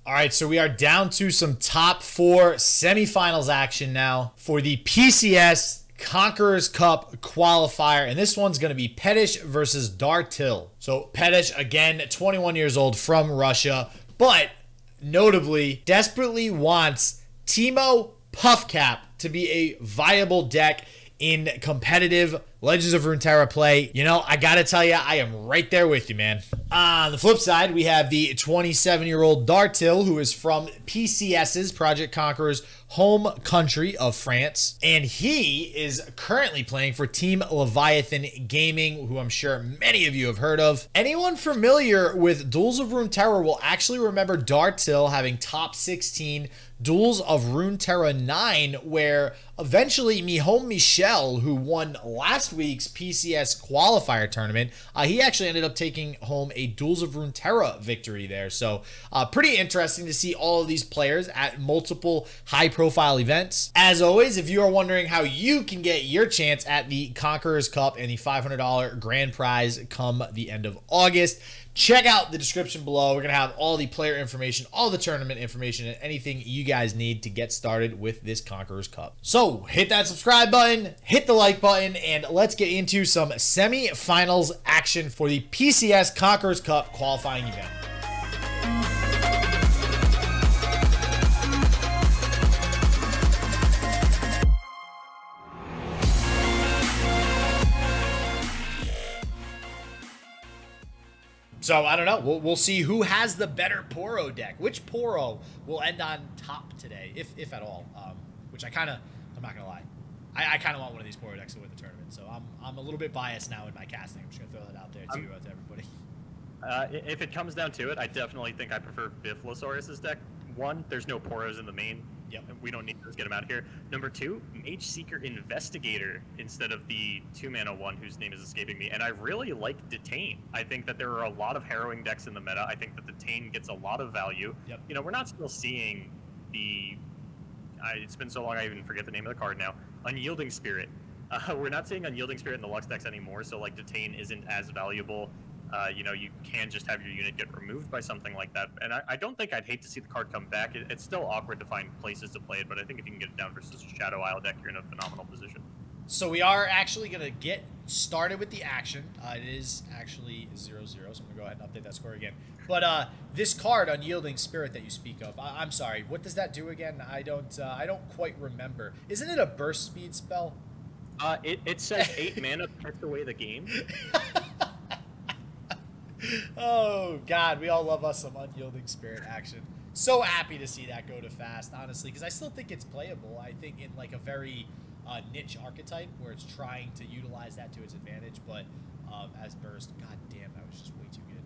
All right, so we are down to some top four semifinals action now for the PCS Conquerors Cup qualifier, and this one's going to be Pettish versus Dartill. So Pettish, again, 21 years old, from Russia, but notably desperately wants Teemo Puffcap to be a viable deck in competitive Legends of Runeterra play. You know, I gotta tell you, I am right there with you, man. On the flip side, we have the 27-year-old Dartill, who is from PCS's Project Conquerors home country of France, and he is currently playing for Team Leviathan Gaming, who I'm sure many of you have heard of. Anyone familiar with Duels of Runeterra will actually remember Dartill having top 16 Duels of Runeterra 9, where eventually Mihom Michel, who won last week's PCS qualifier tournament, he actually ended up taking home a Duels of Runeterra victory there. So pretty interesting to see all of these players at multiple high-profile events. As always, if you are wondering how you can get your chance at the Conquerors Cup and the $500 grand prize come the end of August, check out the description below. We're going to have all the player information, all the tournament information, and anything you guys need to get started with this Conquerors Cup. So hit that subscribe button, hit the like button, and let's get into some semi-finals action for the PCS Conquerors Cup qualifying event. So, I don't know. We'll see who has the better Poro deck. Which Poro will end on top today, if at all. Which I'm not going to lie. I kind of want one of these Poro decks to win the tournament. So, I'm a little bit biased now in my casting. I'm just going to throw that out there to everybody. If it comes down to it, I definitely think I prefer Biflosaurus's deck. One, there's no Poros in the main. Yep. We don't need to get him out of here. Number two, Mage Seeker Investigator instead of the 2-mana one whose name is escaping me. And I really like Detain. I think that there are a lot of harrowing decks in the meta. I think that Detain gets a lot of value. Yep. You know, we're not still seeing the... it's been so long I even forget the name of the card now. Unyielding Spirit. We're not seeing Unyielding Spirit in the Lux decks anymore, so like Detain isn't as valuable. You know, you can just have your unit get removed by something like that. And I don't think I'd hate to see the card come back. It's still awkward to find places to play it, but I think if you can get it down versus a Shadow Isle deck, you're in a phenomenal position. So we are actually going to get started with the action. It is actually 0-0, so I'm going to go ahead and update that score again. But this card, Unyielding Spirit, that you speak of, I'm sorry, what does that do again? I don't quite remember. Isn't it a burst speed spell? It says 8 mana takes away the game. Oh, God, we all love us some Unyielding Spirit action. So happy to see that go to fast, honestly, because I still think it's playable. I think in, like, a very niche archetype where it's trying to utilize that to its advantage, but as burst, god damn, that was just way too good.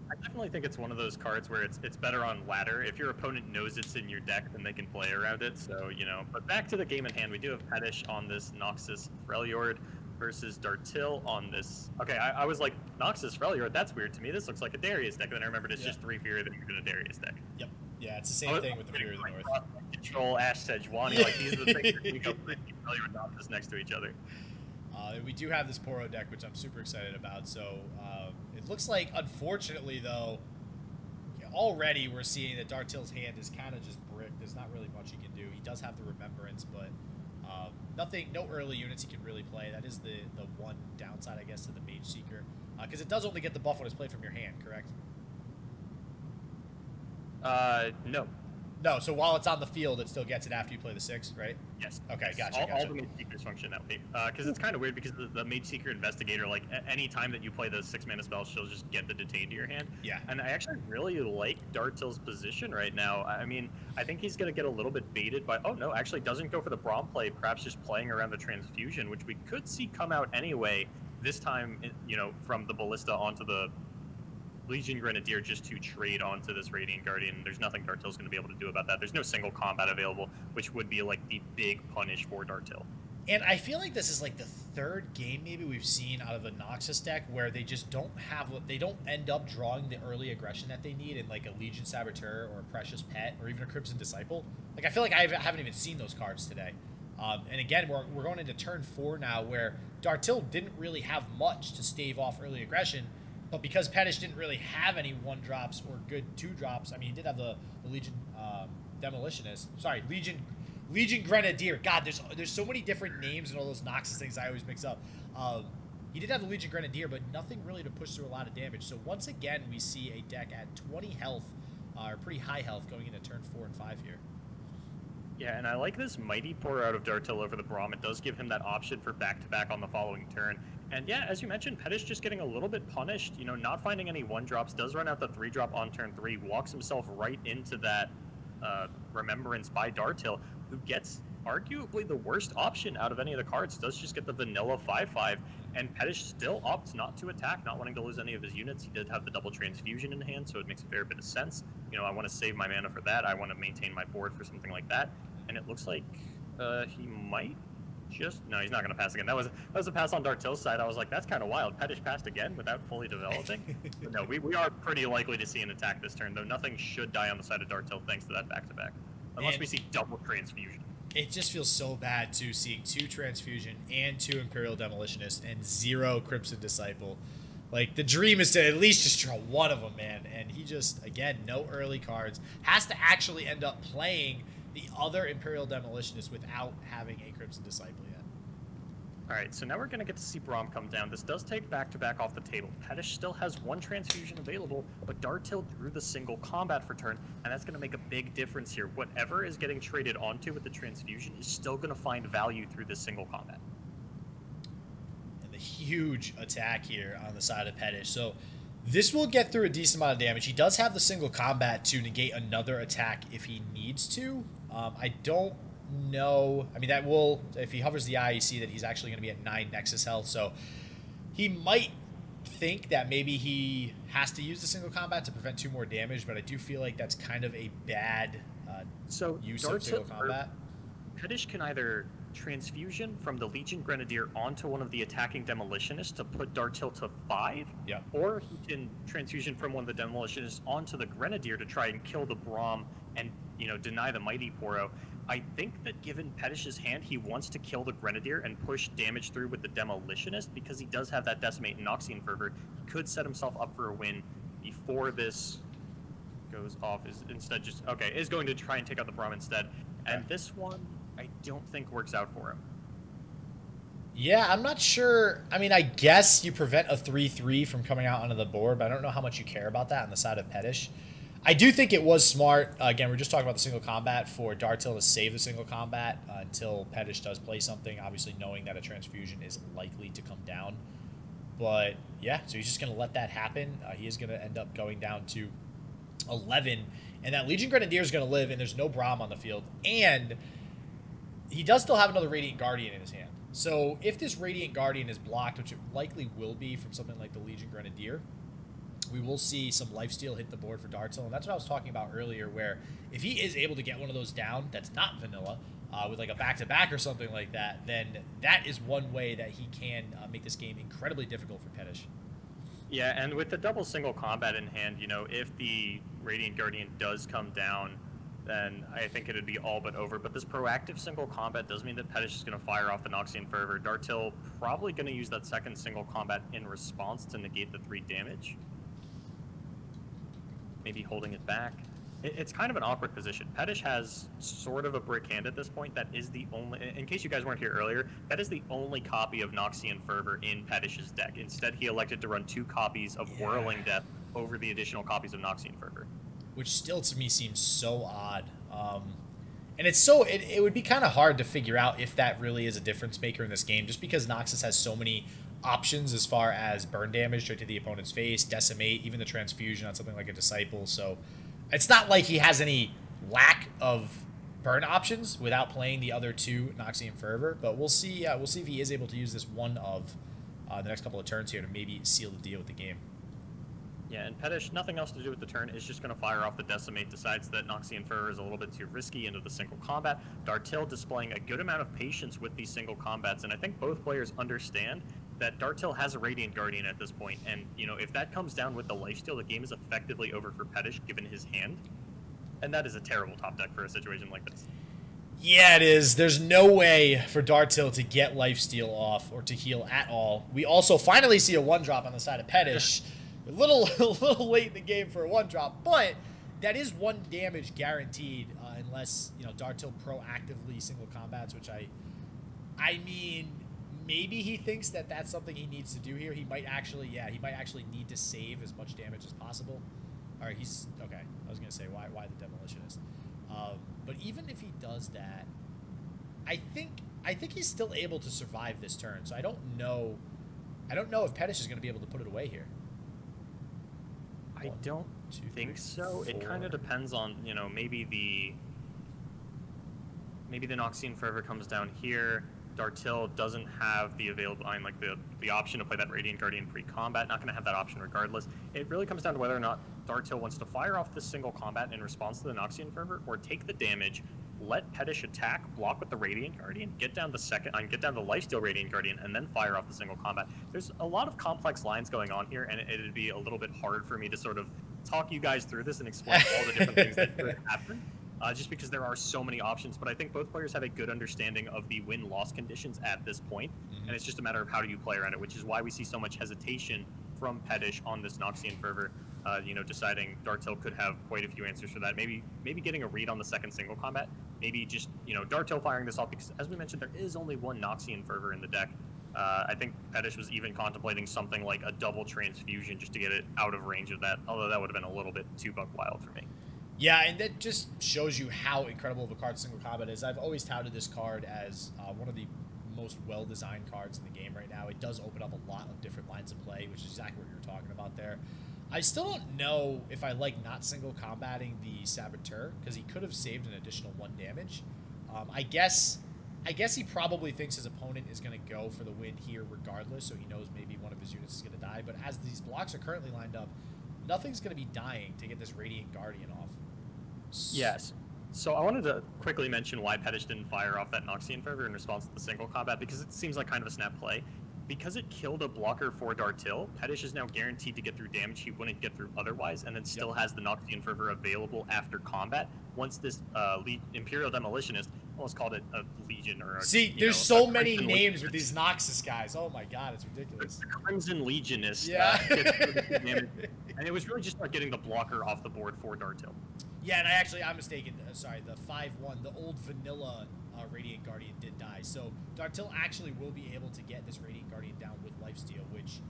I definitely think it's one of those cards where it's better on ladder. If your opponent knows it's in your deck, then they can play around it, so, you know. But back to the game at hand, we do have Pettish on this Noxus Freljord versus Dartill on this. Okay, I was like, Noxus Freljord, that's weird to me. This looks like a Darius deck. And then I remembered it's just 3 Fury that you're in a Darius deck. Yep. Yeah, it's the same thing with the Fury of the North. Control, Ash, Sejuani, like these are the things that we go play Freljord and Noxus next to each other. We do have this Poro deck, which I'm super excited about. So it looks like, unfortunately, though, already we're seeing that Dartill's hand is kind of just brick. There's not really much he can do. He does have the Remembrance, but no early units he can really play. That is the one downside, I guess, to the Mage Seeker. Because it does only get the buff when it's played from your hand, correct? No. No, so while it's on the field, it still gets it after you play the 6, right? Yes. Okay, gotcha. All the Mage Seekers function that way. Because it's kind of weird because the Mage Seeker Investigator, like, any time that you play the 6-mana spell, she'll just get the Detain to your hand. Yeah. And I actually really like Dartill's position right now. I mean, I think he's going to get a little bit baited by... Oh, no, actually doesn't go for the Braum play, perhaps just playing around the Transfusion, which we could see come out anyway, this time, you know, from the Ballista onto the Legion Grenadier just to trade onto this Radiant Guardian. There's nothing Dartill's going to be able to do about that. There's no single combat available, which would be like the big punish for Dartill. And I feel like this is like the third game maybe we've seen out of a Noxus deck where they just don't have, they don't end up drawing the early aggression that they need in like a Legion Saboteur or a Precious Pet or even a Crimson Disciple. Like I feel like I haven't even seen those cards today. And again, we're going into turn 4 now where Dartill didn't really have much to stave off early aggression. But because Pettish didn't really have any 1-drops or good 2-drops, I mean, he did have the Legion Demolitionist. Sorry, Legion Grenadier. God, there's so many different names and all those Noxus things I always mix up. He did have the Legion Grenadier, but nothing really to push through a lot of damage. So once again, we see a deck at 20 health, or pretty high health, going into turn 4 and 5 here. Yeah, and I like this Mighty Pour out of Dartill over the Braum. It does give him that option for back-to-back on the following turn. And yeah, as you mentioned, Pettish just getting a little bit punished. You know, not finding any 1-drops, does run out the 3-drop on turn 3, walks himself right into that Remembrance by Dartill, who gets arguably the worst option out of any of the cards. Does just get the vanilla 5/5, and Pettish still opts not to attack, not wanting to lose any of his units. He did have the double transfusion in hand, so it makes a fair bit of sense. You know, I want to save my mana for that. I want to maintain my board for something like that. And it looks like he might just... No, he's not going to pass again. That was a pass on Dartill's side. I was like, that's kind of wild. Pettish passed again without fully developing. But no, we are pretty likely to see an attack this turn, though nothing should die on the side of Dartill thanks to that back-to-back. Unless we see double transfusion. It just feels so bad, too, seeing 2 Transfusion and 2 Imperial Demolitionist and 0 Crimson Disciple. Like, the dream is to at least just draw one of them, man. And he just, again, no early cards. Has to actually end up playing the other Imperial Demolitionist without having a Crimson Disciple yet. All right, so now we're going to get to see Braum come down. This does take back-to-back off the table. Pettish still has 1 transfusion available, but Dartill drew the single combat for turn, and that's going to make a big difference here. Whatever is getting traded onto with the transfusion is still going to find value through this single combat. And the huge attack here on the side of Pettish. So this will get through a decent amount of damage. He does have the single combat to negate another attack if he needs to. I don't know. I mean, that will, if he hovers the eye, you see that he's actually going to be at 9 Nexus health. So he might think that maybe he has to use the single combat to prevent 2 more damage, but I do feel like that's kind of a bad use of single combat. Pettish can either transfusion from the Legion Grenadier onto one of the attacking Demolitionists to put Dartill to 5, yeah, or he can transfusion from one of the Demolitionists onto the Grenadier to try and kill the Braum and, you know, deny the Mighty Poro. I think that given Pettish's hand, he wants to kill the Grenadier and push damage through with the Demolitionist because he does have that Decimate and Noxian Fervor. He could set himself up for a win before this goes off. Is instead just, okay, is going to try and take out the Braum instead. And this one, I don't think works out for him. Yeah, I'm not sure. I mean, I guess you prevent a 3/3 from coming out onto the board, but I don't know how much you care about that on the side of Pettish. I do think it was smart. Again, we're just talking about the single combat for Dartill to save the single combat until Pettish does play something, obviously knowing that a transfusion is likely to come down. But yeah, so he's just going to let that happen. He is going to end up going down to 11, and that Legion Grenadier is going to live, and there's no Braum on the field. And he does still have another Radiant Guardian in his hand. So if this Radiant Guardian is blocked, which it likely will be from something like the Legion Grenadier, we will see some lifesteal hit the board for Dartill, and that's what I was talking about earlier, where if he is able to get one of those down that's not vanilla, with like a back-to-back or something like that, then that is one way that he can make this game incredibly difficult for Pettish. Yeah, and with the double single combat in hand, you know, if the Radiant Guardian does come down, then I think it would be all but over. But this proactive single combat does mean that Pettish is going to fire off the Noxian Fervor. Dartill probably going to use that second single combat in response to negate the 3 damage. Maybe holding it back. It's kind of an awkward position. Pettish has sort of a brick hand at this point. That is the only, in case you guys weren't here earlier, that is the only copy of Noxian Fervor in Pettish's deck. Instead, he elected to run 2 copies of Whirling Death over the additional copies of Noxian Fervor. Which still, to me, seems so odd. And it's so, it would be kind of hard to figure out if that really is a difference maker in this game, just because Noxus has so many options as far as burn damage straight to the opponent's face, decimate, even the transfusion on something like a Disciple. So it's not like he has any lack of burn options without playing the other 2 Noxian Fervor, but we'll see. We'll see if he is able to use this one of the next couple of turns here to maybe seal the deal with the game. Yeah, and Pettish, nothing else to do with the turn, is just going to fire off the Decimate, decides that Noxian Fervor is a little bit too risky into the single combat. Dartill displaying a good amount of patience with these single combats, and I think both players understand that Dartill has a Radiant Guardian at this point, and, you know, if that comes down with the lifesteal, the game is effectively over for Pettish, given his hand, and that is a terrible top deck for a situation like this. Yeah, it is. There's no way for Dartill to get lifesteal off or to heal at all. We also finally see a 1-drop on the side of Pettish, A little, a little late in the game for a 1-drop, but that is 1 damage guaranteed unless, you know, Dartill proactively single combats, which I mean, maybe he thinks that that's something he needs to do here. He might actually, yeah, he might actually need to save as much damage as possible. All right, he's, okay. I was going to say, why the Demolitionist? But even if he does that, I think he's still able to survive this turn. So I don't know if Pettish is going to be able to put it away here. I don't think so. It kind of depends on, you know, maybe the Noxian Fervor comes down here. Dartill doesn't have the available, like the option to play that Radiant Guardian pre-combat. Not going to have that option regardless. It really comes down to whether or not Dartill wants to fire off this single combat in response to the Noxian Fervor, or take the damage, let Pettish attack, block with the Radiant Guardian, get down the Lifesteal Radiant Guardian, and then fire off the single combat. There's a lot of complex lines going on here, and it'd be a little bit hard for me to sort of talk you guys through this and explain all the different things that could happen. Just because there are so many options, but I think both players have a good understanding of the win-loss conditions at this point, and it's just a matter of how do you play around it, which is why we see so much hesitation from Pettish on this Noxian Fervor, you know, deciding Dartill could have quite a few answers for that. Maybe getting a read on the second single combat, maybe just, you know, Dartill firing this off, because as we mentioned, there is only 1 Noxian Fervor in the deck. I think Pettish was even contemplating something like a double transfusion just to get it out of range of that, although that would have been a little bit too buck wild for me. Yeah, and that just shows you how incredible of a card single combat is. I've always touted this card as one of the most well-designed cards in the game right now. It does open up a lot of different lines of play, which is exactly what you were talking about there. I still don't know if I like not single combating the Saboteur, because he could have saved an additional 1 damage. I guess he probably thinks his opponent is going to go for the win here regardless, so he knows maybe one of his units is going to die. But as these blocks are currently lined up, nothing's going to be dying to get this Radiant Guardian off. Yes. So I wanted to quickly mention why Pettish didn't fire off that Noxian Fervor in response to the single combat, because it seems like kind of a snap play. Because it killed a blocker for Dartill, Pettish is now guaranteed to get through damage he wouldn't get through otherwise, and then still has the Noxian Fervor available after combat. Once this Imperial Demolitionist, almost called it a Legion or a, see, there's so many names with these Noxus guys. Oh my god, it's ridiculous. The Crimson Legionist. Yeah. And it was really just about getting the blocker off the board for Dartill. Yeah, and I'm mistaken. Sorry, the 5/1, the old vanilla Radiant Guardian did die. So Dartill actually will be able to get this Radiant Guardian down with Lifesteal, which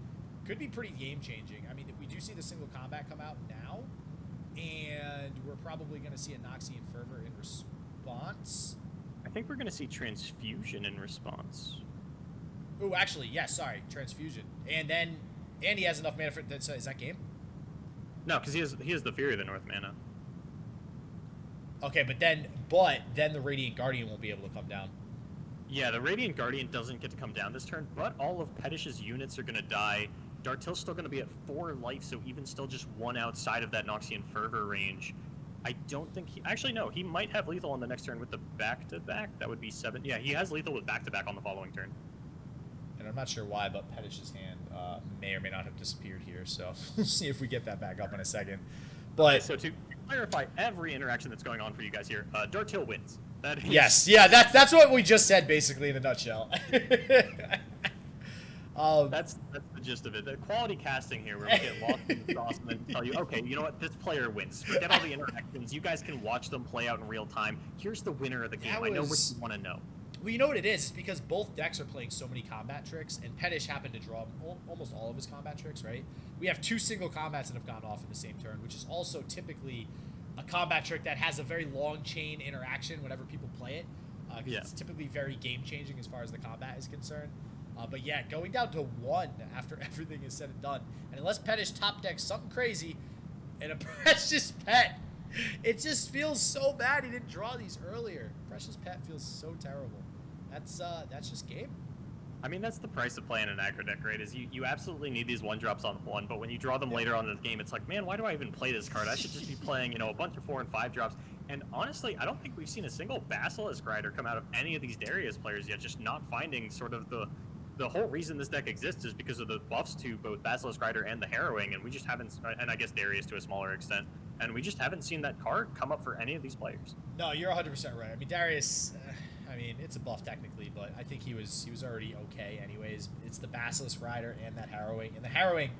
could be pretty game-changing. I mean, we do see the single combat come out now, and we're probably going to see a Noxian Fervor in response. I think we're going to see Transfusion in response. Oh, actually, yes, sorry, Transfusion. And he has enough mana for that. So is that game? No, because he has the Fury of the North mana. Okay, but then the Radiant Guardian won't be able to come down. Yeah, the Radiant Guardian doesn't get to come down this turn, but all of Pettish's units are going to die. Dartill's still going to be at 4 life, so even still just 1 outside of that Noxian Fervor range. I don't think he... Actually, no, he might have lethal on the next turn with the back-to-back. That would be 7. Yeah, he has lethal with back-to-back on the following turn. And I'm not sure why, but Pettish's hand may or may not have disappeared here, so we'll see if we get that back up in a second. But okay, so to clarify every interaction that's going on for you guys here, Dartill wins. That is... Yes, yeah, that's what we just said, basically, in a nutshell. That's the gist of it. The quality casting here, where we get lost in the sauce and then tell you, okay, you know what, this player wins. Forget all the interactions. You guys can watch them play out in real time. Here's the winner of the game. I know what you want to know. Well, you know what it is? It's because both decks are playing so many combat tricks, and Pettish happened to draw almost all of his combat tricks, right? We have 2 single combats that have gone off in the same turn, which is also typically a combat trick that has a very long chain interaction whenever people play it. Yeah. It's typically very game-changing as far as the combat is concerned. But yeah, going down to 1 after everything is said and done, and unless Pettish top decks something crazy and a Precious Pet, it just feels so bad he didn't draw these earlier. Precious Pet feels so terrible. That's just game. I mean, that's the price of playing an aggro deck, right? Is you absolutely need these 1-drops on 1, but when you draw them later on in the game, it's like, man, why do I even play this card? I should just be playing, you know, a bunch of 4 and 5 drops. And honestly, I don't think we've seen a single Basilisk Rider come out of any of these Darius players yet, just not finding sort of the whole reason this deck exists is because of the buffs to both Basilisk Rider and the Harrowing, and we just haven't, and I guess Darius to a smaller extent, and we just haven't seen that card come up for any of these players. No, you're 100% right. I mean, Darius, I mean, it's a buff technically, but I think he was already okay anyways. It's the Basilisk Rider and that Harrowing, and the Harrowing,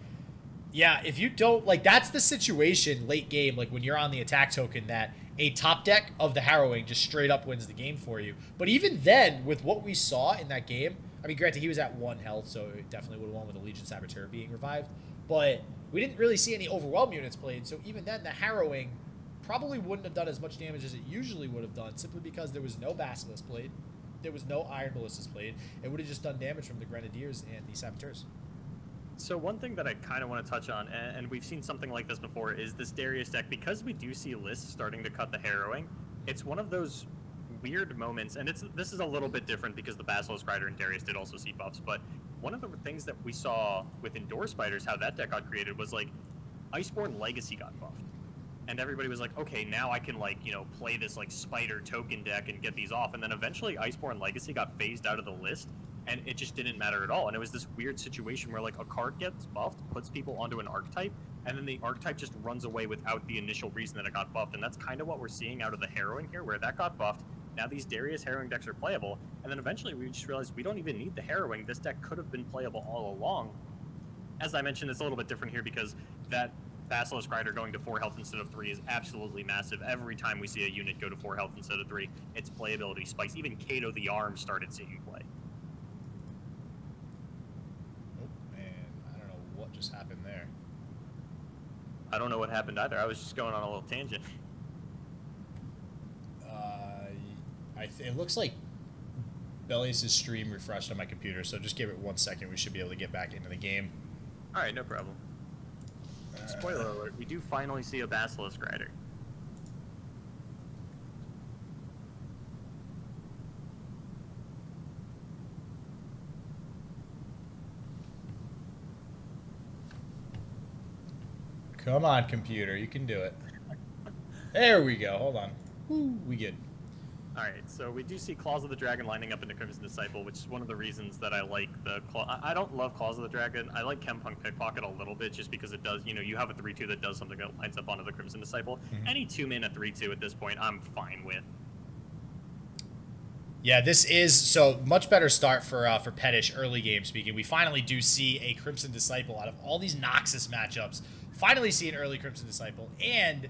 Yeah, if you don't, like, that's the situation late game, like when you're on the attack token, that a top deck of the Harrowing just straight up wins the game for you. But even then, with what we saw in that game, I mean, granted, he was at 1 health, so it definitely would have won with the Legion Saboteur being revived. But we didn't really see any Overwhelm units played, so even then, the Harrowing probably wouldn't have done as much damage as it usually would have done, simply because there was no Basilisk played, there was no Iron Ballistas played. It would have just done damage from the Grenadiers and the Saboteurs. So one thing that I kind of want to touch on, and we've seen something like this before, is this Darius deck. Because we do see lists starting to cut the Harrowing, it's one of those weird moments, and this is a little bit different because the Basilisk Rider and Darius did also see buffs, but one of the things that we saw with Endure Spiders, how that deck got created, was like Iceborne Legacy got buffed. And everybody was like, okay, now I can, like, you know, play this like spider token deck and get these off. And then eventually Iceborne Legacy got phased out of the list, and it just didn't matter at all. And it was this weird situation where, like, a card gets buffed, puts people onto an archetype, and then the archetype just runs away without the initial reason that it got buffed. And that's kind of what we're seeing out of the Harrowing here, where that got buffed. Now these Darius Harrowing decks are playable, and then eventually we just realized we don't even need the Harrowing. This deck could have been playable all along. As I mentioned, it's a little bit different here because that Basilisk Rider going to 4 health instead of 3 is absolutely massive. Every time we see a unit go to 4 health instead of 3, its playability spikes. Even Kato the Arm started seeing play. Oh, man, I don't know what just happened there. I don't know what happened either. I was just going on a little tangent. It looks like Bellius' stream refreshed on my computer, so just give it 1 second. We should be able to get back into the game. All right, no problem. Spoiler alert, we do finally see a Basilisk Rider. Come on, computer, you can do it. There we go. Hold on. Woo, we good. All right, so we do see Claws of the Dragon lining up into Crimson Disciple, which is one of the reasons that I like the I don't love Claws of the Dragon. I like Chempunk Pickpocket a little bit just because it does, you know, you have a 3-2 that does something that lines up onto the Crimson Disciple. Any 2-mana 3-2 at this point, I'm fine with. Yeah, this is so much better start for Pettish early game speaking. We finally do see a Crimson Disciple out of all these Noxus matchups. Finally see an early Crimson Disciple, and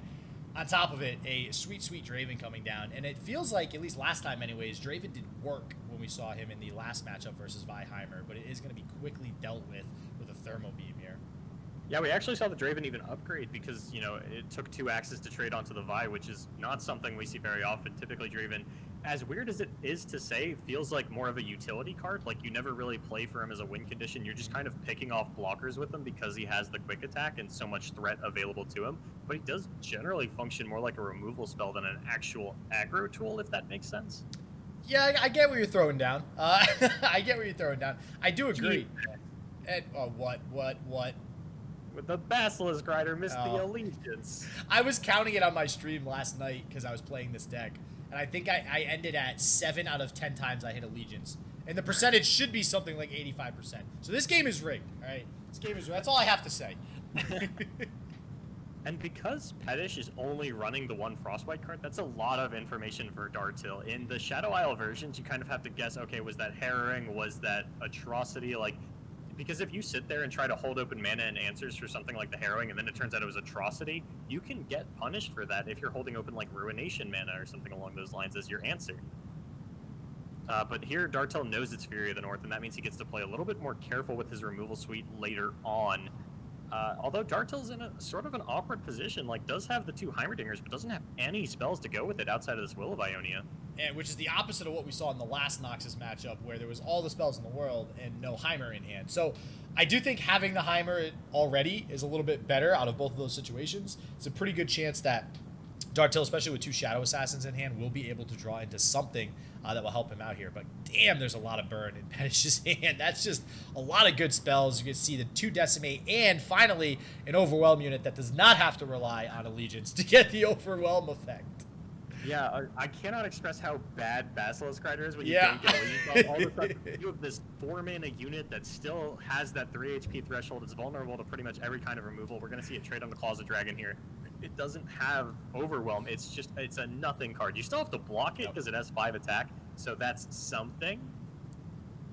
on top of it, a sweet, sweet Draven coming down. And it feels like, at least last time anyways, Draven did work when we saw him in the last matchup versus Viheimer, but it is going to be quickly dealt with a Thermo Beam here. Yeah, we actually saw the Draven even upgrade because, you know, it took 2 axes to trade onto the Vi, which is not something we see very often. Typically, Draven, as weird as it is to say, feels like more of a utility card. Like, you never really play for him as a win condition. You're just kind of picking off blockers with him because he has the quick attack and so much threat available to him. But he does generally function more like a removal spell than an actual aggro tool, if that makes sense. Yeah, I get what you're throwing down. I get what you're throwing down. I do agree. And, what? With the Basilisk Rider missed the Allegiance. I was counting it on my stream last night because I was playing this deck, and I think I ended at 7 out of 10 times I hit Allegiance. And the percentage should be something like 85%. So this game is rigged, all right? This game is rigged. That's all I have to say. And because Pettish is only running the 1 Frostbite card, that's a lot of information for Dartill. In the Shadow Isle versions, you kind of have to guess, okay, was that Harrowing? Was that Atrocity? Like, because if you sit there and try to hold open mana and answers for something like the Harrowing, and then it turns out it was Atrocity, you can get punished for that if you're holding open like Ruination mana or something along those lines as your answer. But here, Dartill knows it's Fury of the North, and that means he gets to play a little bit more careful with his removal suite later on. Although Dartill's in a sort of an awkward position, like does have the 2 Heimerdingers, but doesn't have any spells to go with it outside of this Will of Ionia. And which is the opposite of what we saw in the last Noxus matchup, where there was all the spells in the world and no Heimer in hand. So I do think having the Heimer already is a little bit better out of both of those situations. It's a pretty good chance that Dartill, especially with 2 Shadow Assassins in hand, will be able to draw into something that will help him out here. But damn, there's a lot of burn in Pettish's hand. That's just a lot of good spells. You can see the 2 Decimate and finally an Overwhelm unit that does not have to rely on Allegiance to get the Overwhelm effect. Yeah, I cannot express how bad Basilisk Rider is when you don't get Allegiance. All of a sudden, you have this 4-mana unit that still has that 3 HP threshold. It's vulnerable to pretty much every kind of removal. We're going to see it trade on the Claws of Dragon here. It doesn't have Overwhelm. It's a nothing card. You still have to block it because it has 5 attack, so that's something.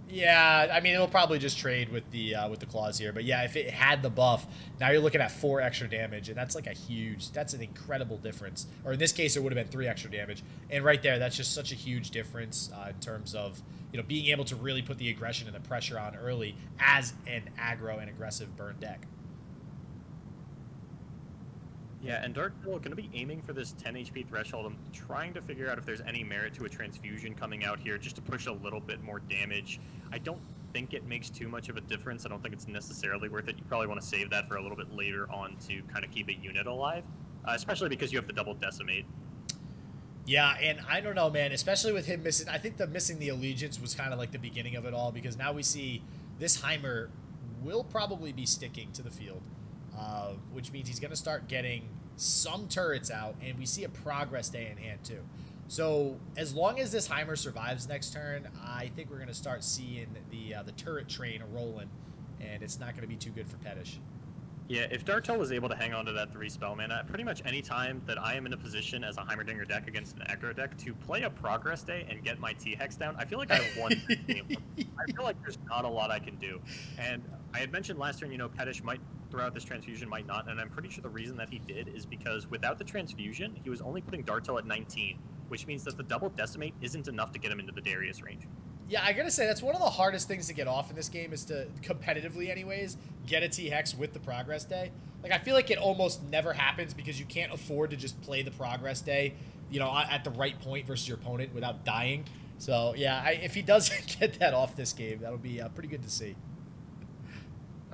Yeah, I mean, it'll probably just trade with the claws here. But yeah, if it had the buff, now you're looking at 4 extra damage, and that's like that's an incredible difference. Or in this case, it would have been 3 extra damage. And right there, that's just such a huge difference in terms of, you know, being able to really put the aggression and the pressure on early as an aggro and aggressive burn deck. Yeah, and Dartill going to be aiming for this 10 HP threshold. I'm trying to figure out if there's any merit to a transfusion coming out here just to push a little bit more damage. I don't think it makes too much of a difference. I don't think it's necessarily worth it. You probably want to save that for a little bit later on to kind of keep a unit alive, especially because you have the double decimate. Yeah, and I don't know, man, especially with him missing, I think the missing the allegiance was kind of like the beginning of it all, because now we see this Heimer will probably be sticking to the field. Which means he's going to start getting some turrets out, and we see a progress day in hand too. So as long as this Heimer survives next turn, I think we're going to start seeing the turret train rolling, and it's not going to be too good for Pettish. Yeah, if Dartill was able to hang on to that 3 spell mana, pretty much any time that I am in a position as a Heimerdinger deck against an aggro deck to play a progress day and get my T-Hex down, I feel like I have won the game. I feel like there's not a lot I can do. And I had mentioned last turn, you know, Pettish might throw out this transfusion, might not, and I'm pretty sure the reason that he did is because without the transfusion, he was only putting Dartill at 19, which means that the double decimate isn't enough to get him into the Darius range. Yeah, I gotta say, that's one of the hardest things to get off in this game, is to, competitively anyways, get a T-Hex with the progress day. Like, I feel like it almost never happens because you can't afford to just play the progress day, you know, at the right point versus your opponent without dying. So, yeah, if he does get that off this game, that'll be pretty good to see.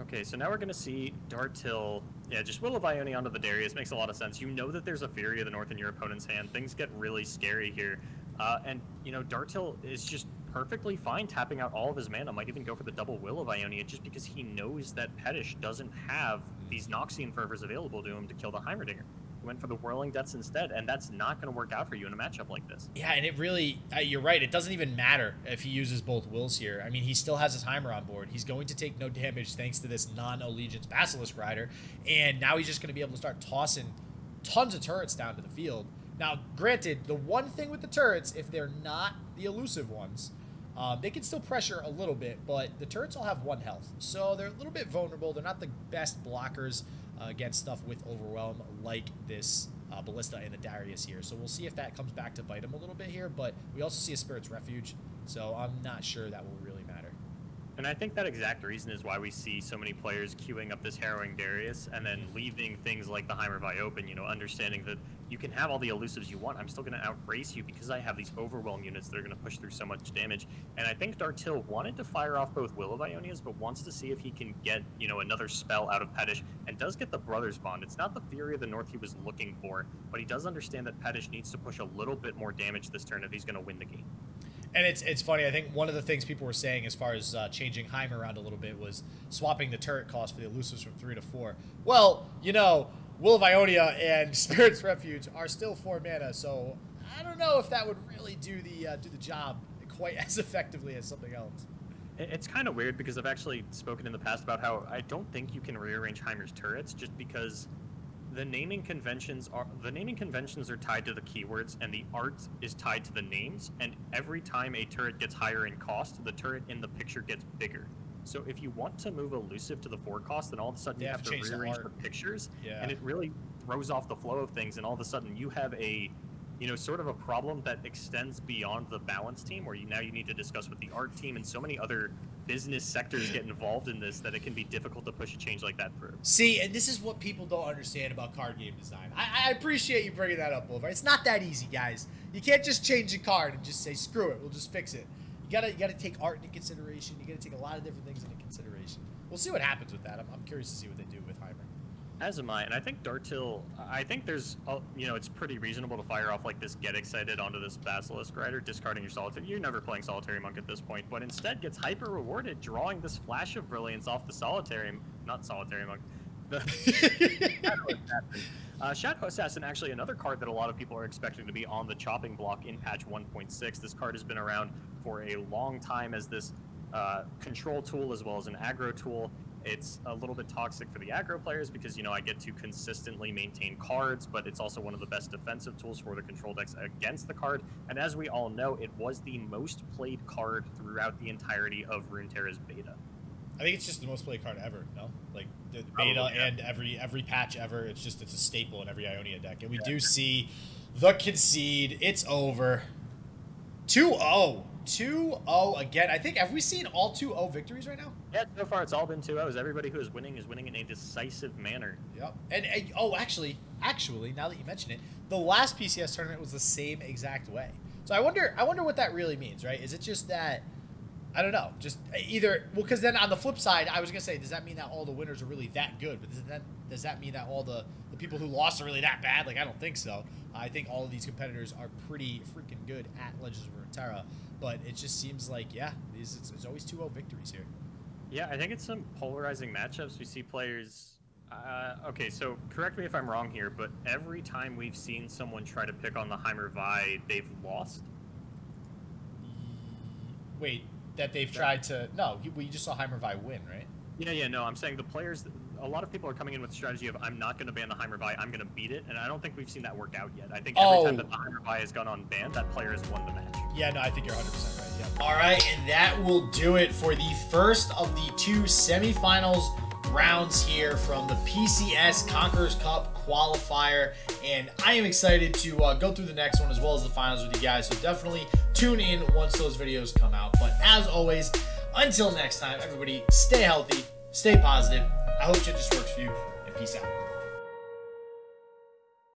Okay, so now we're going to see Dartill, yeah, just Will of Ionia onto the Darius. Makes a lot of sense. You know that there's a Fury of the North in your opponent's hand. Things get really scary here. And, you know, Dartill is just perfectly fine tapping out all of his mana. Might even go for the double Will of Ionia just because he knows that Pettish doesn't have these Noxian Fervors available to him to kill the Heimerdinger. He went for the Whirling Deaths instead, and that's not going to work out for you in a matchup like this. Yeah, and it really, you're right, it doesn't even matter if he uses both Wills here. I mean, he still has his Heimer on board. He's going to take no damage thanks to this non-Allegiance Basilisk Rider, and now he's just going to be able to start tossing tons of turrets down to the field. Now, granted, the one thing with the turrets, if they're not the elusive ones, they can still pressure a little bit, but the turrets all have 1 health, so they're a little bit vulnerable. They're not the best blockers against stuff with Overwhelm like this Ballista and the Darius here. So we'll see if that comes back to bite him a little bit here, but we also see a Spirit's Refuge, so I'm not sure that will really matter. And I think that exact reason is why we see so many players queuing up this Harrowing Darius and then leaving things like the Heimer Vi open, you know, understanding that you can have all the elusives you want. I'm still going to outrace you because I have these Overwhelm units that are going to push through so much damage. And I think Dartill wanted to fire off both Will of Ionias, but wants to see if he can get, you know, another spell out of Pettish, and does get the Brothers Bond. It's not the Fury of the North he was looking for, but he does understand that Pettish needs to push a little bit more damage this turn if he's going to win the game. And it's funny, I think one of the things people were saying as far as changing Heimer around a little bit was swapping the turret cost for the elusives from 3 to 4. Well, you know, Will of Ionia and Spirit's Refuge are still 4 mana, so I don't know if that would really do the job quite as effectively as something else. It's kind of weird because I've actually spoken in the past about how I don't think you can rearrange Heimer's turrets just because the naming conventions are tied to the keywords, and the art is tied to the names, and every time a turret gets higher in cost, the turret in the picture gets bigger. So if you want to move elusive to the 4 cost, then all of a sudden you have to rearrange the pictures, and it really throws off the flow of things, and all of a sudden you have a, you know, sort of a problem that extends beyond the balance team, where now you need to discuss with the art team, and so many other business sectors get involved in this that it can be difficult to push a change like that through. See, and this is what people don't understand about card game design. I appreciate you bringing that up, Wolver. It's not that easy, guys. You can't just change a card and just say, screw it, we'll just fix it. You gotta take art into consideration. You gotta take a lot of different things into consideration. We'll see what happens with that. I'm curious to see what they do with Heimer. As am I, and I think Dartill, I think there's, you know, it's pretty reasonable to fire off like this Get Excited onto this Basilisk Rider, discarding your Solitary. You're never playing Solitary Monk at this point, but instead gets hyper rewarded, drawing this Flash of Brilliance off the not Solitary Monk, the Shadow Assassin. Shadow Assassin, actually another card that a lot of people are expecting to be on the chopping block in patch 1.6. This card has been around for a long time as this control tool as well as an aggro tool. It's a little bit toxic for the aggro players because, you know, I get to consistently maintain cards, but it's also one of the best defensive tools for the control decks against the card. And as we all know, it was the most played card throughout the entirety of Runeterra's beta. I think it's just the most played card ever, no? Like the beta and every patch ever, it's a staple in every Ionia deck. And we do see the concede. It's over. 2-0. 2-0 again. I think, have we seen all 2-0 victories right now? Yeah, so far it's all been 2-0s. Everybody who is winning in a decisive manner. Yep. And oh, actually, now that you mention it, the last PCS tournament was the same exact way. So I wonder what that really means, right? Is it just that, I don't know, just either, well, because then on the flip side, I was going to say, does that mean that all the winners are really that good? But does that mean that all the people who lost are really that bad? Like, I don't think so. I think all of these competitors are pretty freaking good at Legends of Runeterra. But it just seems like, yeah, it's always 2-0 victories here. Yeah, I think it's some polarizing matchups. We see players... okay, so correct me if I'm wrong here, but every time we've seen someone try to pick on the Heimer Vi, they've lost? Wait, that they've tried to... No, we just saw Heimer Vi win, right? Yeah, no, I'm saying the players... A lot of people are coming in with the strategy of, I'm not going to ban the Heimer Vi, I'm going to beat it, and I don't think we've seen that work out yet. I think every time that the Heimer Vi has gone on ban, that player has won the match. Yeah, no, I think you're 100% right, yeah. All right, and that will do it for the first of the 2 semifinals rounds here from the PCS Conquerors Cup qualifier, and I am excited to go through the next one as well as the finals with you guys, so definitely tune in once those videos come out. But as always, until next time, everybody stay healthy, stay positive. I hope shit just works for you, and peace out.